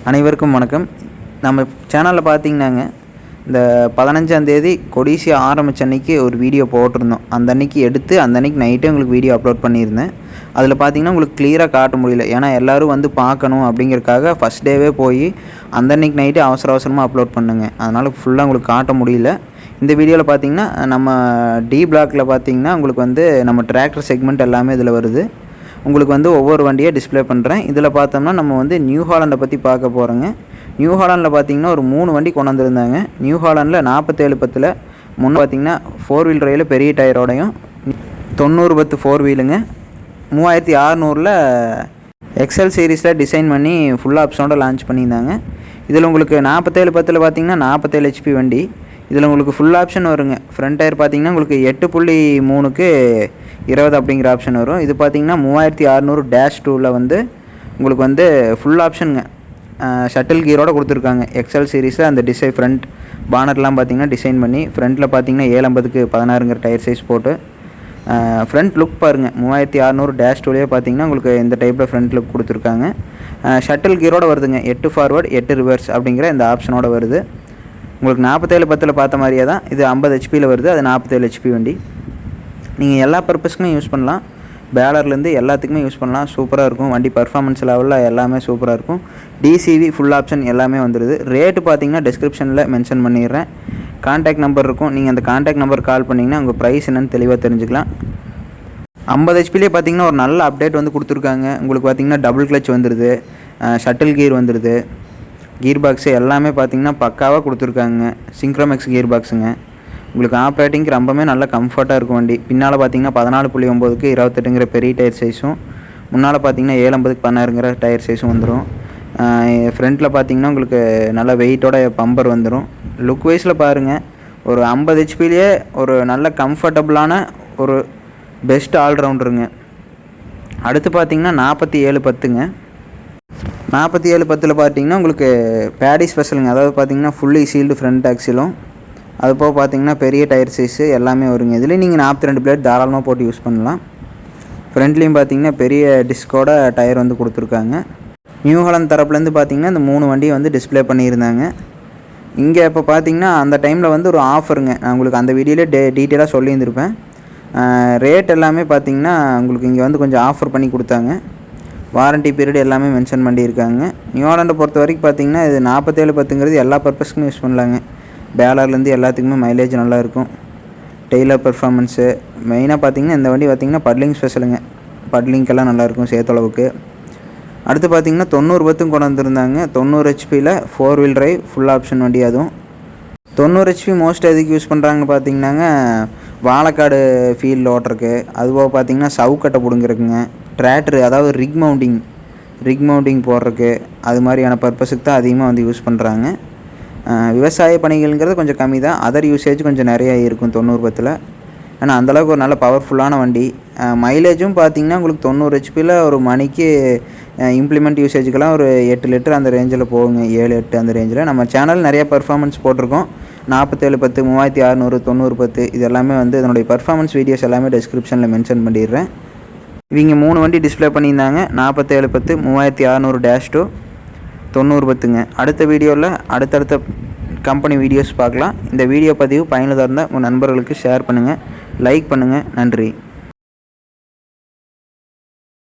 அனைவருக்கும் வணக்கம். நம்ம சேனலில் பார்த்தீங்கன்னாங்க, இந்த 15ஆம் தேதி கொடிசியா ஆரம்பித்த அன்றைக்கி ஒரு வீடியோ போட்டிருந்தோம். அந்த அன்றைக்கி எடுத்து அந்த அன்றைக்கி நைட்டே உங்களுக்கு வீடியோ அப்லோட் பண்ணியிருந்தேன். அதில் பார்த்தீங்கன்னா உங்களுக்கு கிளியராக காட்ட முடியல. ஏன்னா எல்லோரும் வந்து பார்க்கணும் அப்படிங்கிறதுக்காக ஃபஸ்ட் டேவே போய் அந்த அன்றைக்கி நைட்டு அவசரமாக அப்லோட் பண்ணுங்க. அதனால் ஃபுல்லாக உங்களுக்கு காட்ட முடியல. இந்த வீடியோவில் பார்த்தீங்கன்னா நம்ம டி பிளாக்கில் பார்த்தீங்கன்னா உங்களுக்கு வந்து நம்ம டிராக்டர் செக்மெண்ட் எல்லாமே இதில் வருது. உங்களுக்கு வந்து ஒவ்வொரு வண்டியை டிஸ்பிளே பண்ணுறேன். இதில் பார்த்தோம்னா நம்ம வந்து நியூ ஹாலண்டை பற்றி பார்க்க போகிறோங்க. நியூ ஹாலண்டில் பார்த்தீங்கன்னா ஒரு 3 வண்டி கொண்டு வந்திருந்தாங்க. நியூ ஹாலண்டில் 4710 முன்னே பார்த்தீங்கன்னா 4 வீல் டிரைவில் பெரிய டயரோடையும் 9010 4 வீலுங்க 3600 எக்ஸல் சீரீஸில் டிசைன் பண்ணி ஃபுல் ஆப்ஷனோட லான்ச் பண்ணியிருந்தாங்க. இதில் உங்களுக்கு 4710 பார்த்தீங்கன்னா 47 HP வண்டி. இதில் உங்களுக்கு ஃபுல் ஆப்ஷன் வருங்க. ஃப்ரண்ட் டயர் பார்த்தீங்கன்னா உங்களுக்கு 8.3க்கு 20 அப்படிங்கிற ஆப்ஷன் வரும். இது பார்த்தீங்கன்னா 3600-2ல் வந்து உங்களுக்கு வந்து ஃபுல் ஆப்ஷனுங்க. ஷட்டில் கீரோடு கொடுத்துருக்காங்க. எக்ஸல் சீரீஸில் அந்த டிசைன் ஃப்ரண்ட் பானர்லாம் பார்த்தீங்கன்னா டிசைன் பண்ணி ஃப்ரண்ட்டில் பார்த்தீங்கன்னா 750க்கு 16ங்கிற டயர் சைஸ் போட்டு ஃப்ரண்ட் லுக் பாருங்கள். 3600-2லேயே பார்த்தீங்கன்னா உங்களுக்கு இந்த டைப்பில் ஃப்ரண்ட் லுக் கொடுத்துருக்காங்க. ஷட்டில் கீரோடு வருதுங்க. 8 ஃபார்வர்ட் 8 ரிவர்ஸ் அப்படிங்கிற இந்த ஆப்ஷனோட வருது. உங்களுக்கு 4710 பார்த்த மாதிரியே தான் இது 50 HPயில் வருது. அது 47 HP வண்டி. நீங்கள் எல்லா பர்பஸ்க்குமே யூஸ் பண்ணலாம். பேலர்லேருந்து எல்லாத்துக்குமே யூஸ் பண்ணலாம். சூப்பராக இருக்கும் வண்டி. பர்ஃபார்மன்ஸ் லெவலில் எல்லாமே சூப்பராக இருக்கும். டிசிவி ஃபுல் ஆப்ஷன் எல்லாமே வந்துடுது. ரேட்டு பார்த்தீங்கன்னா டிஸ்கிரிப்ஷனில் மென்ஷன் பண்ணிடுறேன். கான்டாக்ட் நம்பர் இருக்கும். நீங்கள் அந்த கான்டாக்ட் நம்பர் கால் பண்ணிங்கன்னா உங்கள் ப்ரைஸ் என்னென்னு தெளிவாக தெரிஞ்சுக்கலாம். 50 HPலேயே பார்த்தீங்கன்னா ஒரு நல்ல அப்டேட் வந்து கொடுத்துருக்காங்க. உங்களுக்கு பார்த்தீங்கன்னா டபுள் கிளச் வந்துடுது. ஷட்டில் கீர் வந்துடுது. கீர் பாக்ஸு எல்லாமே பார்த்தீங்கன்னா பக்காவாக கொடுத்துருக்காங்க. சிங்க்ரோமேக்ஸ் கீர் பாக்ஸுங்க. உங்களுக்கு ஆப்ரேட்டிங்க்கு ரொம்பவே நல்ல கம்ஃபர்ட்டாக இருக்கும் வண்டி. பின்னால் பார்த்தீங்கன்னா 14.9க்கு 28ங்கிற பெரிய டயர் சைஸும், முன்னால் பார்த்தீங்கன்னா 750க்கு 16ங்கிற டயர் சைஸும் வந்துடும். ஃப்ரண்ட்டில் பார்த்தீங்கன்னா உங்களுக்கு நல்ல வெயிட்டோட பம்பர் வந்துடும். லுக் வைஸில் பாருங்கள், ஒரு 50 HPலேயே ஒரு நல்ல கம்ஃபர்டபுளான ஒரு பெஸ்ட் ஆல்ரவுண்டருங்க. அடுத்து பார்த்தீங்கன்னா 4710ங்க. 4710 பார்த்தீங்கன்னா உங்களுக்கு பேடி ஸ்பெஷலுங்க. அதாவது பார்த்தீங்கன்னா ஃபுல்லி சீல்டு ஃப்ரண்ட் ஆக்சிலும், அது போக பார்த்தீங்கன்னா பெரிய டயர் சைஸு எல்லாமே வருங்க. இதுலேயும் நீங்கள் 42 பிளேட் தாராளமாக போட்டு யூஸ் பண்ணலாம். ஃப்ரண்ட்லேயும் பார்த்தீங்கன்னா பெரிய டிஸ்கோட டயர் வந்து கொடுத்துருக்காங்க. நியூ ஹாலண்ட் தரப்புலேருந்து பார்த்தீங்கன்னா இந்த 3 வண்டியை வந்து டிஸ்பிளே பண்ணியிருந்தாங்க. இங்கே இப்போ பார்த்தீங்கன்னா அந்த டைமில் வந்து ஒரு ஆஃபருங்க. நான் உங்களுக்கு அந்த வீடியோவிலே டீட்டெயிலாக சொல்லியிருந்திருப்பேன். ரேட் எல்லாமே பார்த்தீங்கன்னா உங்களுக்கு இங்கே வந்து கொஞ்சம் ஆஃபர் பண்ணி கொடுத்தாங்க. வாரண்ட்டி பீரியட் எல்லாமே மென்ஷன் பண்ணியிருக்காங்க. நியூ ஹாலண்டை பொறுத்த வரைக்கும் பார்த்தீங்கன்னா இது 4710ங்கிறது எல்லா பர்பஸ்க்குமே யூஸ் பண்ணலாங்க. பேலர்லேருந்து எல்லாத்துக்குமே மைலேஜ் நல்லாயிருக்கும். டெய்லர் பெர்ஃபார்மன்ஸு மெயினாக பார்த்தீங்கன்னா இந்த வண்டி பார்த்தீங்கன்னா பட்லிங் ஸ்பெஷலுங்க. பட்லிங்க்கெல்லாம் நல்லாயிருக்கும் சேர்த்தளவுக்கு. அடுத்து பார்த்தீங்கன்னா 9010 கொண்டு வந்திருந்தாங்க. 90 HPயில் 4 வீல் டிரைவ் ஃபுல் ஆப்ஷன் வண்டி. அதுவும் 90 HP மோஸ்ட் எதுக்கு யூஸ் பண்ணுறாங்க பார்த்தீங்கன்னாங்க, வாழைக்காடு ஃபீல்டில் ஓட்டுறக்கு, அதுபோக பார்த்தீங்கன்னா சவுக்கட்டை பிடுங்கிறக்குங்க, டிராக்டரு அதாவது ரிக் மவுண்டிங் போடுறக்கு, அது மாதிரியான பர்பஸுக்கு தான் அதிகமாக வந்து யூஸ் பண்ணுறாங்க. விவசாய பணிகள்ங்கிறது கொஞ்சம் கம்மி தான். அதர் யூசேஜ் கொஞ்சம் நிறையா இருக்கும் 9010. ஆனால் அந்தளவுக்கு ஒரு நல்ல பவர்ஃபுல்லான வண்டி. மைலேஜும் பார்த்தீங்கன்னா உங்களுக்கு 90 HPயில் ஒரு மணிக்கு இம்ப்ளிமெண்ட் யூசேஜுக்கெல்லாம் ஒரு 8 லிட்டர் அந்த ரேஞ்சில் போகுங்க. 7-8 அந்த ரேஞ்சில். நம்ம சேனல் நிறையா பர்ஃபார்மன்ஸ் போட்டிருக்கோம். 4710, 3600, 9010 இது எல்லாமே வந்து இதனுடைய பர்ஃபார்மன்ஸ் வீடியோஸ் எல்லாமே டிஸ்கிரிப்ஷனில் மென்ஷன் பண்ணிடுறேன். இவங்க 3 வண்டி டிஸ்பிளே பண்ணியிருந்தாங்க. 4710, 3600-2, 9010ங்க. அடுத்த வீடியோவில் அடுத்தடுத்த கம்பெனி வீடியோஸ் பார்க்கலாம். இந்த வீடியோ பதிவு பயனுள்ளதாக இருந்தால் உங்கள் நண்பர்களுக்கு ஷேர் பண்ணுங்கள், லைக் பண்ணுங்கள். நன்றி.